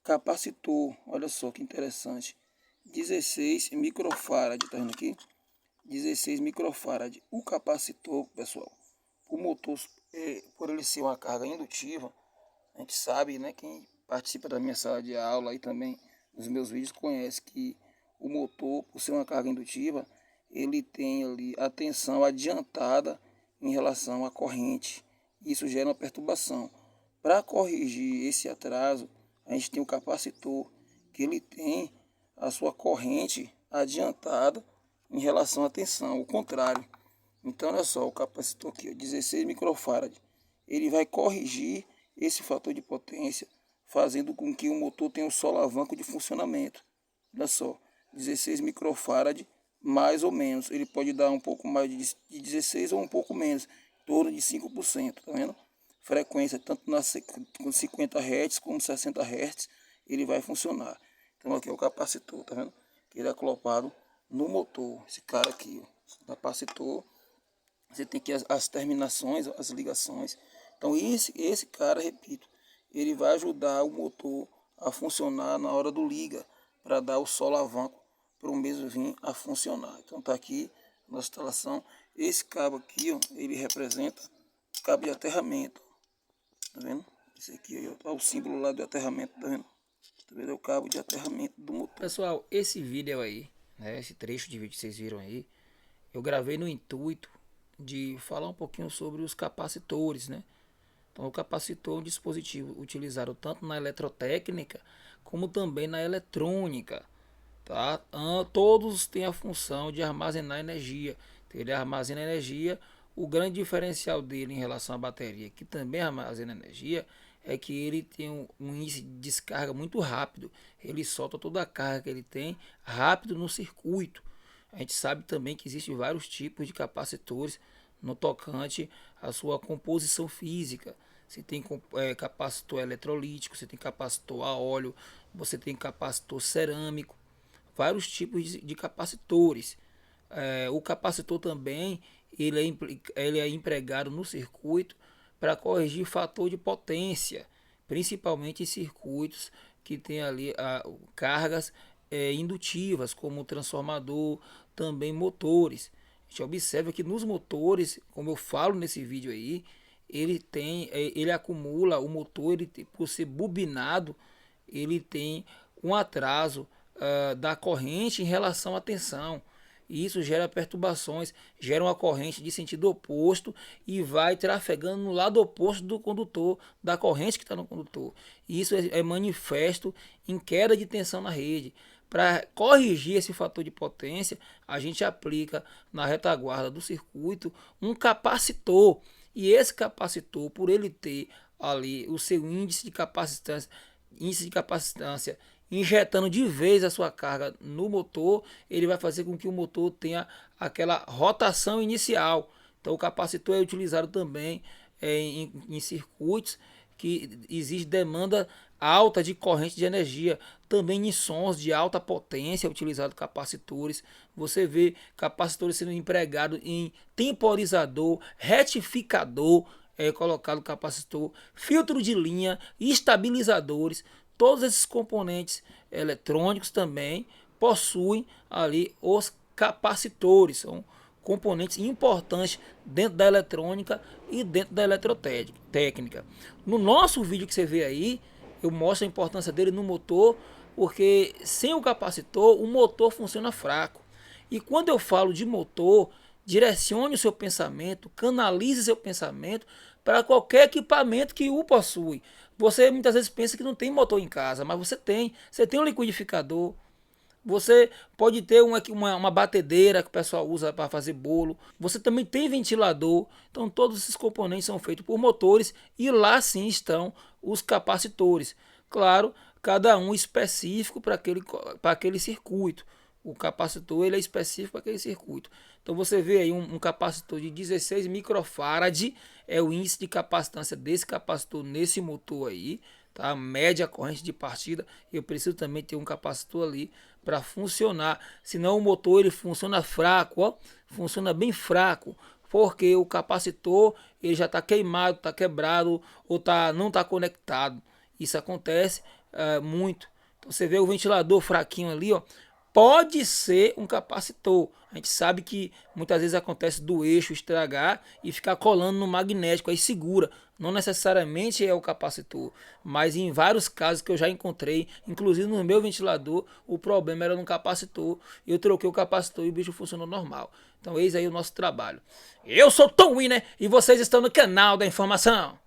capacitor, olha só que interessante, 16 microfarad, tá vendo aqui? 16 microfarad. O capacitor, pessoal, o motor, por ele ser uma carga indutiva, a gente sabe, né, quem participa da minha sala de aula e também dos meus vídeos conhece que o motor, por ser uma carga indutiva, ele tem ali a tensão adiantada em relação à corrente. Isso gera uma perturbação. Para corrigir esse atraso, a gente tem o capacitor, que ele tem a sua corrente adiantada em relação à tensão, o contrário. Então, olha só, o capacitor aqui, 16 microfarad, ele vai corrigir esse fator de potência, fazendo com que o motor tenha um solavanco de funcionamento. Olha só, 16 microfarad mais ou menos, ele pode dar um pouco mais de 16 ou um pouco menos, em torno de 5%, tá vendo? Frequência tanto com 50 Hz como 60 Hz, ele vai funcionar. Então aqui é o capacitor, tá vendo? Ele é acoplado no motor, esse cara aqui, ó, capacitor. Você tem aqui as terminações, as ligações. Então esse cara, repito, ele vai ajudar o motor a funcionar na hora do liga, para dar o solavanco para o mesmo vir a funcionar. Então tá aqui na instalação. Esse cabo aqui, ó, ele representa o cabo de aterramento. Tá vendo? Esse aqui ó, o símbolo lá do aterramento, tá vendo? Tá vendo? É o cabo de aterramento do motor. Pessoal, esse vídeo aí, né, esse trecho de vídeo que vocês viram aí, eu gravei no intuito de falar um pouquinho sobre os capacitores, né? Então, o capacitor é um dispositivo utilizado tanto na eletrotécnica como também na eletrônica, tá? Todos têm a função de armazenar energia. Ele armazena energia. O grande diferencial dele em relação à bateria, que também armazena energia, é que ele tem um índice de descarga muito rápido. Ele solta toda a carga que ele tem rápido no circuito. A gente sabe também que existem vários tipos de capacitores no tocante à sua composição física. Você tem capacitor eletrolítico, você tem capacitor a óleo, você tem capacitor cerâmico, vários tipos de capacitores. O capacitor também ele é empregado no circuito para corrigir fator de potência, principalmente em circuitos que tem ali cargas indutivas, como o transformador, também motores. A gente observa que nos motores, como eu falo nesse vídeo aí, ele acumula o motor, por ser bobinado, ele tem um atraso da corrente em relação à tensão. E isso gera perturbações, gera uma corrente de sentido oposto e vai trafegando no lado oposto do condutor, da corrente que está no condutor. E isso é manifesto em queda de tensão na rede. Para corrigir esse fator de potência, a gente aplica na retaguarda do circuito um capacitor. E esse capacitor, por ele ter ali o seu índice de capacitância injetando de vez a sua carga no motor, ele vai fazer com que o motor tenha aquela rotação inicial. Então o capacitor é utilizado também em circuitos que exige demanda alta de corrente de energia, também em sons de alta potência utilizado capacitores. Você vê capacitores sendo empregados em temporizador, retificador, colocado capacitor, filtro de linha, estabilizadores. Todos esses componentes eletrônicos também possuem ali os capacitores, são componentes importantes dentro da eletrônica e dentro da eletrotécnica. No nosso vídeo que você vê aí, eu mostro a importância dele no motor, porque sem o capacitor o motor funciona fraco. E quando eu falo de motor, direcione o seu pensamento, canalize seu pensamento para qualquer equipamento que o possui. Você muitas vezes pensa que não tem motor em casa, mas você tem. Você tem um liquidificador, você pode ter uma batedeira que o pessoal usa para fazer bolo. Você também tem ventilador. Então todos esses componentes são feitos por motores e lá sim estão os capacitores. Claro, cada um específico para aquele circuito. O capacitor ele é específico para aquele circuito. Então você vê aí um capacitor de 16 microfarad, é o índice de capacitância desse capacitor nesse motor aí, tá? Média corrente de partida. Eu preciso também ter um capacitor ali para funcionar, senão o motor ele funciona fraco, ó, funciona bem fraco, porque o capacitor ele já está queimado, está quebrado ou não está conectado. Isso acontece muito. Então você vê o ventilador fraquinho ali, ó, pode ser um capacitor. A gente sabe que muitas vezes acontece do eixo estragar e ficar colando no magnético, aí segura. Não necessariamente é o capacitor, mas em vários casos que eu já encontrei, inclusive no meu ventilador, o problema era no capacitor. Eu troquei o capacitor e o bicho funcionou normal. Então eis aí o nosso trabalho. Eu sou Tom Winner e vocês estão no canal da informação.